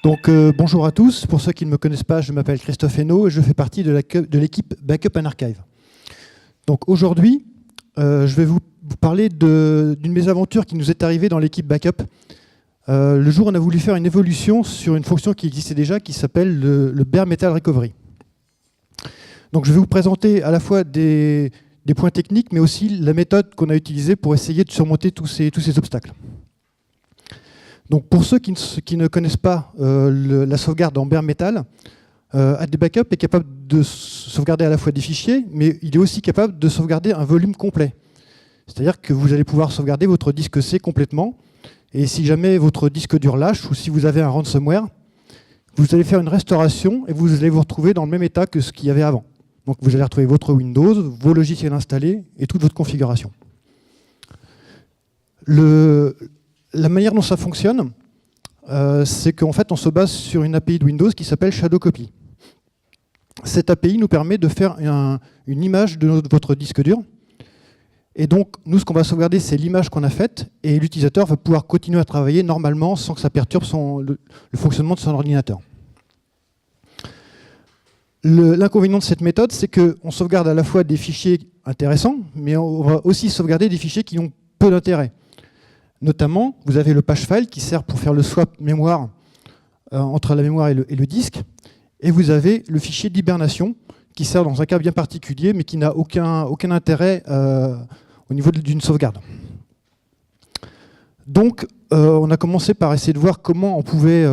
Donc bonjour à tous, pour ceux qui ne me connaissent pas, je m'appelle Christophe Hainaut et je fais partie de l'équipe Backup and Archive. Donc aujourd'hui, je vais vous parler d'une mésaventures qui nous est arrivée dans l'équipe Backup. Le jour où on a voulu faire une évolution sur une fonction qui existait déjà, qui s'appelle le Bare Metal Recovery. Donc je vais vous présenter à la fois des points techniques, mais aussi la méthode qu'on a utilisée pour essayer de surmonter tous ces obstacles. Donc pour ceux qui ne connaissent pas la sauvegarde en bare metal, AD Backup est capable de sauvegarder à la fois des fichiers, mais il est aussi capable de sauvegarder un volume complet. C'est-à-dire que vous allez pouvoir sauvegarder votre disque C complètement, et si jamais votre disque dur lâche, ou si vous avez un ransomware, vous allez faire une restauration et vous allez vous retrouver dans le même état que ce qu'il y avait avant. Donc vous allez retrouver votre Windows, vos logiciels installés et toute votre configuration. La manière dont ça fonctionne, c'est qu'en fait, on se base sur une API de Windows qui s'appelle Shadow Copy. Cette API nous permet de faire une image de votre disque dur. Et donc, nous, ce qu'on va sauvegarder, c'est l'image qu'on a faite, et l'utilisateur va pouvoir continuer à travailler normalement sans que ça perturbe le fonctionnement de son ordinateur. L'inconvénient de cette méthode, c'est qu'on sauvegarde à la fois des fichiers intéressants, mais on va aussi sauvegarder des fichiers qui ont peu d'intérêt. Notamment, vous avez le patch file qui sert pour faire le swap mémoire entre la mémoire et le disque. Et vous avez le fichier d'hibernation qui sert dans un cas bien particulier, mais qui n'a aucun intérêt au niveau d'une sauvegarde. Donc, on a commencé par essayer de voir comment on pouvait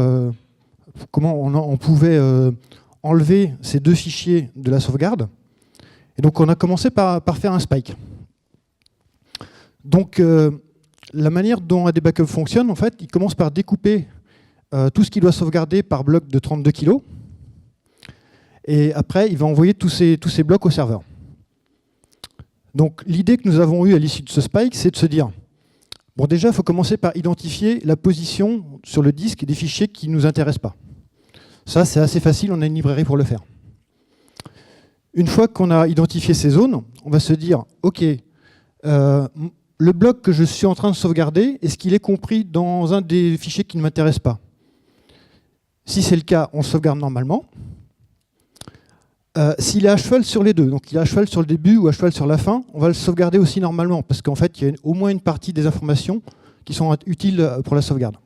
enlever ces deux fichiers de la sauvegarde. Et donc, on a commencé par faire un spike. Donc, la manière dont AD Backup fonctionne, en fait, il commence par découper tout ce qu'il doit sauvegarder par bloc de 32 kg. Et après, il va envoyer tous ces blocs au serveur. Donc l'idée que nous avons eue à l'issue de ce spike, c'est de se dire, bon déjà, il faut commencer par identifier la position sur le disque des fichiers qui ne nous intéressent pas. Ça, c'est assez facile, on a une librairie pour le faire. Une fois qu'on a identifié ces zones, on va se dire, OK, le bloc que je suis en train de sauvegarder, est-ce qu'il est compris dans un des fichiers qui ne m'intéressent pas? Si c'est le cas, on le sauvegarde normalement. S'il est à cheval sur les deux, donc il est à cheval sur le début ou à cheval sur la fin, on va le sauvegarder aussi normalement, parce qu'en fait, il y a au moins une partie des informations qui sont utiles pour la sauvegarde.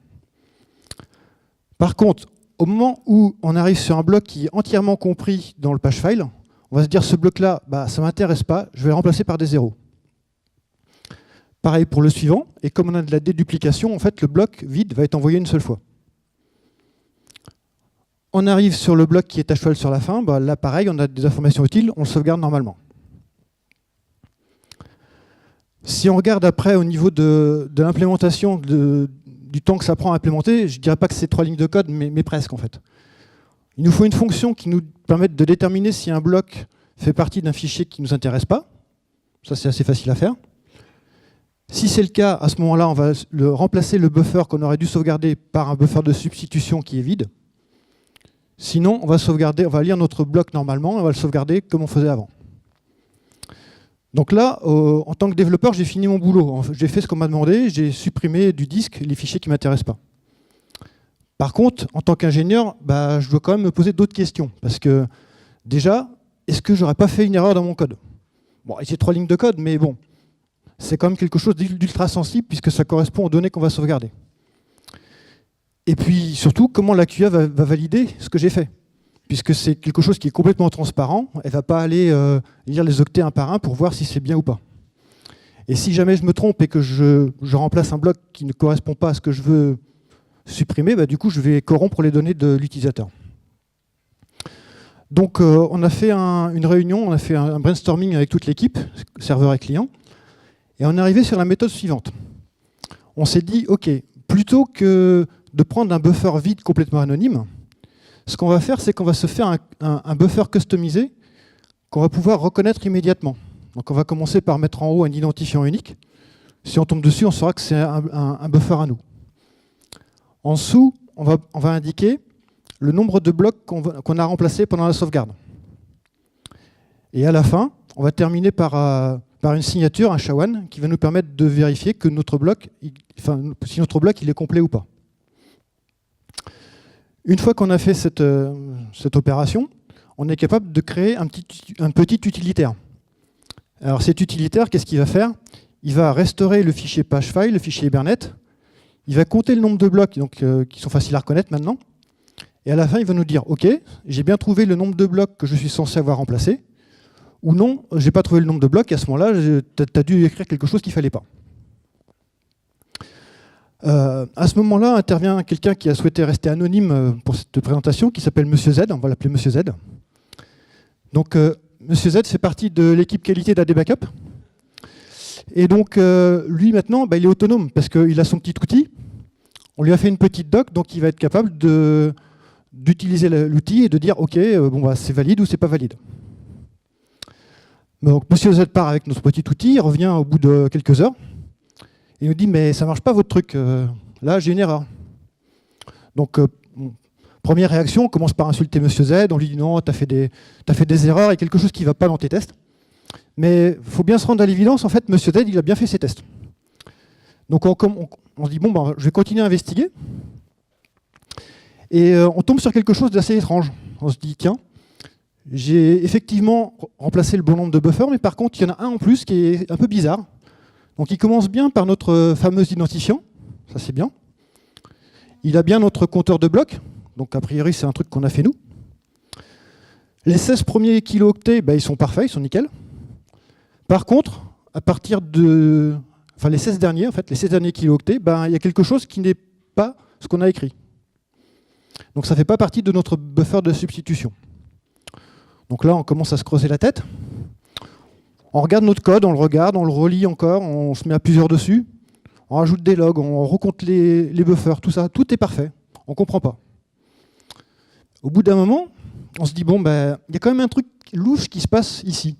Par contre, au moment où on arrive sur un bloc qui est entièrement compris dans le patch file, on va se dire, ce bloc-là, ça ne m'intéresse pas, je vais le remplacer par des zéros. Pareil pour le suivant, et comme on a de la déduplication, en fait, le bloc vide va être envoyé une seule fois. On arrive sur le bloc qui est à cheval sur la fin, là pareil, on a des informations utiles, on le sauvegarde normalement. Si on regarde après au niveau de l'implémentation, du temps que ça prend à implémenter, je ne dirais pas que c'est 3 lignes de code, mais presque en fait. Il nous faut une fonction qui nous permette de déterminer si un bloc fait partie d'un fichier qui ne nous intéresse pas. Ça c'est assez facile à faire. Si c'est le cas, à ce moment-là, on va remplacer le buffer qu'on aurait dû sauvegarder par un buffer de substitution qui est vide. Sinon, on va lire notre bloc normalement, et on va le sauvegarder comme on faisait avant. Donc là, en tant que développeur, j'ai fini mon boulot. J'ai fait ce qu'on m'a demandé, j'ai supprimé du disque les fichiers qui ne m'intéressent pas. Par contre, en tant qu'ingénieur, je dois quand même me poser d'autres questions. Parce que déjà, est-ce que j'aurais pas fait une erreur dans mon code? Bon, c'est 3 lignes de code, mais bon, c'est quand même quelque chose d'ultra sensible puisque ça correspond aux données qu'on va sauvegarder. Et puis surtout, comment la QA va valider ce que j'ai fait? Puisque c'est quelque chose qui est complètement transparent, elle ne va pas aller lire les octets un par un pour voir si c'est bien ou pas. Et si jamais je me trompe et que je remplace un bloc qui ne correspond pas à ce que je veux supprimer, du coup je vais corrompre les données de l'utilisateur. Donc on a fait une réunion, on a fait un brainstorming avec toute l'équipe, serveur et client, et on est arrivé sur la méthode suivante. On s'est dit, OK, plutôt que de prendre un buffer vide complètement anonyme, ce qu'on va faire, c'est qu'on va se faire un buffer customisé qu'on va pouvoir reconnaître immédiatement. Donc on va commencer par mettre en haut un identifiant unique. Si on tombe dessus, on saura que c'est un buffer à nous. En dessous, on va indiquer le nombre de blocs qu'on a remplacés pendant la sauvegarde. Et à la fin, on va terminer par une signature, un SHA-1, qui va nous permettre de vérifier que si notre bloc il est complet ou pas. Une fois qu'on a fait cette opération, on est capable de créer un petit utilitaire. Alors cet utilitaire, qu'est-ce qu'il va faire? Il va restaurer le fichier pagefile, le fichier Hibernate. Il va compter le nombre de blocs donc, qui sont faciles à reconnaître maintenant. Et à la fin, il va nous dire « Ok, j'ai bien trouvé le nombre de blocs que je suis censé avoir remplacé. » Ou non, j'ai pas trouvé le nombre de blocs, et à ce moment-là, tu as dû écrire quelque chose qu'il ne fallait pas. À ce moment-là, intervient quelqu'un qui a souhaité rester anonyme pour cette présentation, qui s'appelle Monsieur Z, on va l'appeler Monsieur Z. Donc, Monsieur Z fait partie de l'équipe qualité d'AD Backup. Et donc, lui, maintenant, il est autonome, parce qu'il a son petit outil. On lui a fait une petite doc, donc il va être capable d'utiliser l'outil et de dire « Ok, c'est valide ou c'est pas valide ». Donc, Monsieur Z part avec notre petit outil, il revient au bout de quelques heures. Il nous dit « Mais ça ne marche pas votre truc, là j'ai une erreur ». Donc, première réaction, on commence par insulter Monsieur Z, on lui dit « Non, tu as fait des erreurs, il y a quelque chose qui ne va pas dans tes tests ». Mais il faut bien se rendre à l'évidence, en fait, Monsieur Z, il a bien fait ses tests. Donc on se dit « Bon, je vais continuer à investiguer ». Et on tombe sur quelque chose d'assez étrange. On se dit « Tiens, j'ai effectivement remplacé le bon nombre de buffers, mais par contre, il y en a un en plus qui est un peu bizarre. » Donc il commence bien par notre fameux identifiant, ça c'est bien. Il a bien notre compteur de blocs, donc a priori c'est un truc qu'on a fait nous. Les 16 premiers kilo-octets, ils sont parfaits, ils sont nickel. Par contre, à partir de... Enfin les 16 derniers, en fait, les 16 derniers kilo-octets, il y a quelque chose qui n'est pas ce qu'on a écrit. Donc ça ne fait pas partie de notre buffer de substitution. Donc là, on commence à se creuser la tête. On regarde notre code, on le regarde, on le relit encore, on se met à plusieurs dessus, on rajoute des logs, on recompte les buffers, tout ça, tout est parfait. On ne comprend pas. Au bout d'un moment, on se dit, bon, y a quand même un truc louche qui se passe ici.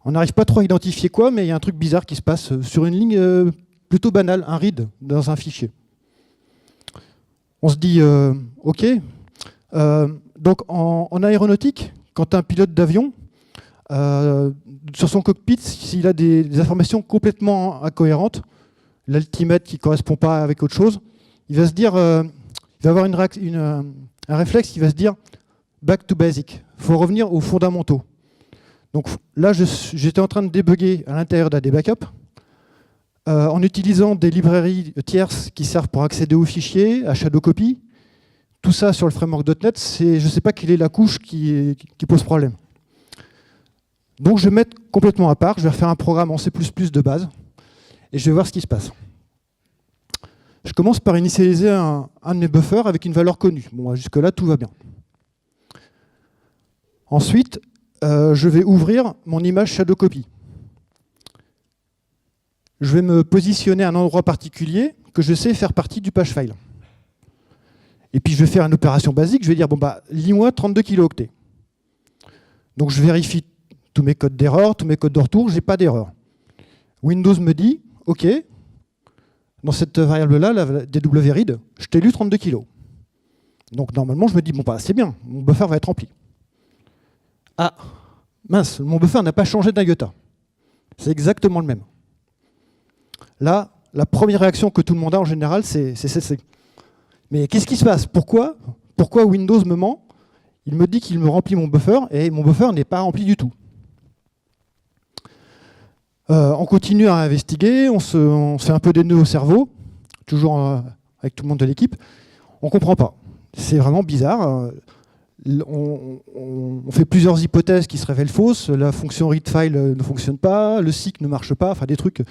On n'arrive pas trop à identifier quoi, mais il y a un truc bizarre qui se passe sur une ligne plutôt banale, un read dans un fichier. On se dit, OK. Donc en aéronautique, quand tu as un pilote d'avion, sur son cockpit, s'il a des informations complètement incohérentes, l'altimètre qui ne correspond pas avec autre chose, il va se dire, il va avoir un réflexe qui va se dire back to basic. Il faut revenir aux fondamentaux. Donc là, j'étais en train de débugger à l'intérieur d'AD Backup en utilisant des librairies tierces qui servent pour accéder aux fichiers, à Shadowcopy. Tout ça sur le framework.NET, je ne sais pas quelle est la couche qui pose problème. Donc je vais mettre complètement à part, je vais refaire un programme en C++ de base, et je vais voir ce qui se passe. Je commence par initialiser un de mes buffers avec une valeur connue. Bon, jusque-là, tout va bien. Ensuite, je vais ouvrir mon image Shadowcopy. Je vais me positionner à un endroit particulier que je sais faire partie du pagefile. Et puis je vais faire une opération basique, je vais dire, lis-moi 32 kilo-octets. Donc je vérifie tous mes codes d'erreur, tous mes codes de retour, je n'ai pas d'erreur. Windows me dit, OK, dans cette variable-là, la DWRead, je t'ai lu 32 kg. Donc normalement, je me dis, c'est bien, mon buffer va être rempli. Ah, mince, mon buffer n'a pas changé d'un iota. C'est exactement le même. Là, la première réaction que tout le monde a en général, c'est mais qu'est-ce qui se passe? Pourquoi Windows me ment? Il me dit qu'il me remplit mon buffer, et mon buffer n'est pas rempli du tout. On continue à investiguer, on se fait un peu des nœuds au cerveau, toujours avec tout le monde de l'équipe. On ne comprend pas. C'est vraiment bizarre. On fait plusieurs hypothèses qui se révèlent fausses. La fonction readFile ne fonctionne pas, le seek ne marche pas, enfin des trucs.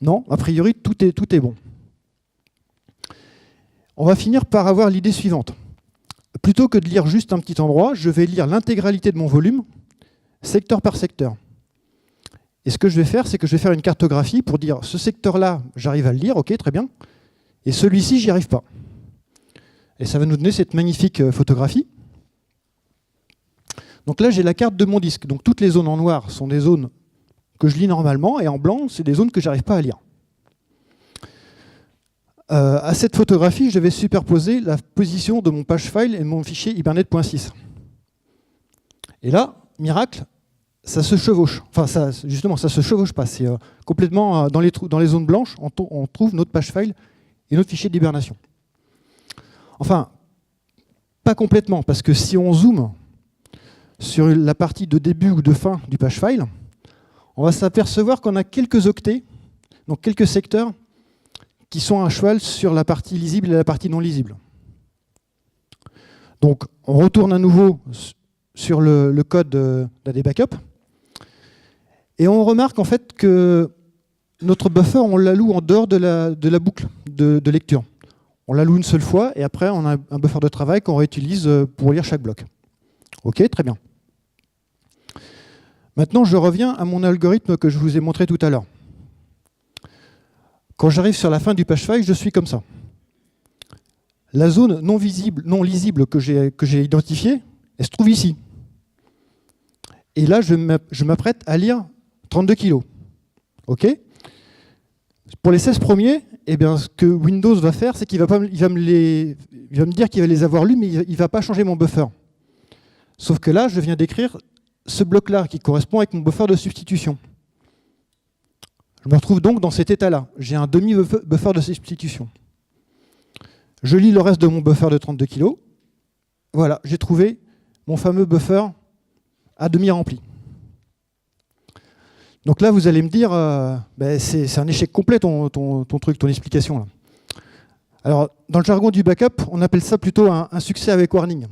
Non, a priori, tout est bon. On va finir par avoir l'idée suivante. Plutôt que de lire juste un petit endroit, je vais lire l'intégralité de mon volume, secteur par secteur. Et ce que je vais faire, c'est que je vais faire une cartographie pour dire ce secteur-là, j'arrive à le lire, ok, très bien. Et celui-ci, j'y arrive pas. Et ça va nous donner cette magnifique photographie. Donc là, j'ai la carte de mon disque. Donc toutes les zones en noir sont des zones que je lis normalement, et en blanc, c'est des zones que j'arrive pas à lire. À cette photographie, je vais superposer la position de mon pagefile et de mon fichier hibernate.sys. Et là, miracle, ça se chevauche. Enfin, justement, ça se chevauche pas. C'est complètement dans les zones blanches, on trouve notre pagefile et notre fichier d'hibernation. Enfin, pas complètement, parce que si on zoome sur la partie de début ou de fin du page file, on va s'apercevoir qu'on a quelques octets, donc quelques secteurs, qui sont à cheval sur la partie lisible et la partie non lisible. Donc on retourne à nouveau sur le code d'AD Backup, et on remarque en fait que notre buffer, on l'alloue en dehors de la boucle de lecture. On l'alloue une seule fois, et après on a un buffer de travail qu'on réutilise pour lire chaque bloc. Ok, très bien. Maintenant, je reviens à mon algorithme que je vous ai montré tout à l'heure. Quand j'arrive sur la fin du page file, je suis comme ça. La zone non visible, non lisible que j'ai identifiée, elle se trouve ici. Et là, je m'apprête à lire 32 kilos. OK ? Pour les 16 premiers, eh bien, ce que Windows va faire, c'est qu'il va me dire qu'il va les avoir lus, mais il ne va pas changer mon buffer. Sauf que là, je viens d'écrire ce bloc-là qui correspond avec mon buffer de substitution. Je me retrouve donc dans cet état-là. J'ai un demi-buffer de substitution. Je lis le reste de mon buffer de 32 kg. Voilà, j'ai trouvé mon fameux buffer à demi rempli. Donc là, vous allez me dire, c'est un échec complet ton truc, ton explication. Là. Alors, dans le jargon du backup, on appelle ça plutôt un succès avec warning.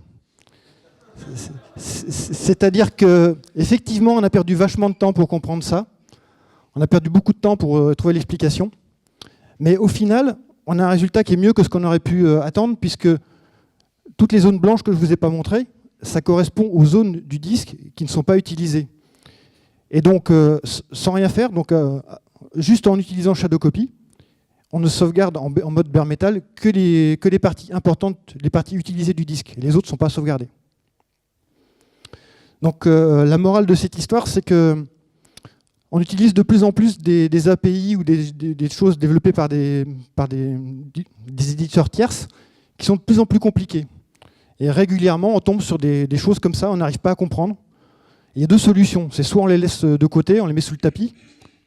C'est-à-dire qu'effectivement, on a perdu vachement de temps pour comprendre ça. On a perdu beaucoup de temps pour trouver l'explication. Mais au final, on a un résultat qui est mieux que ce qu'on aurait pu attendre, puisque toutes les zones blanches que je ne vous ai pas montrées, ça correspond aux zones du disque qui ne sont pas utilisées. Et donc, sans rien faire, donc, juste en utilisant Shadowcopy, on ne sauvegarde en mode bare metal que les parties importantes, les parties utilisées du disque. Les autres ne sont pas sauvegardées. Donc, la morale de cette histoire, c'est que on utilise de plus en plus des API ou des choses développées par des éditeurs tierces qui sont de plus en plus compliquées. Et régulièrement, on tombe sur des choses comme ça, on n'arrive pas à comprendre. Il y a deux solutions. C'est soit on les laisse de côté, on les met sous le tapis,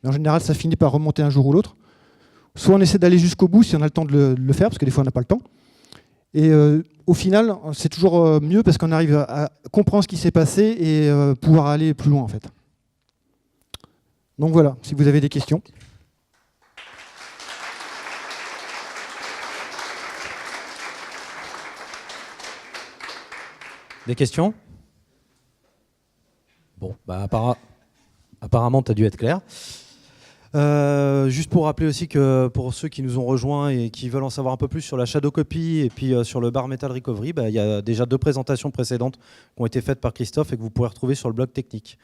mais en général, ça finit par remonter un jour ou l'autre. Soit on essaie d'aller jusqu'au bout si on a le temps de le faire, parce que des fois, on n'a pas le temps. Et au final, c'est toujours mieux parce qu'on arrive à comprendre ce qui s'est passé et pouvoir aller plus loin, en fait. Donc voilà, si vous avez des questions. Des questions? Bon, bah, apparemment, tu as dû être clair. Juste pour rappeler aussi que pour ceux qui nous ont rejoints et qui veulent en savoir un peu plus sur la Shadowcopy et puis sur le Bare Metal Recovery, bah, il y a déjà 2 présentations précédentes qui ont été faites par Christophe et que vous pourrez retrouver sur le blog technique.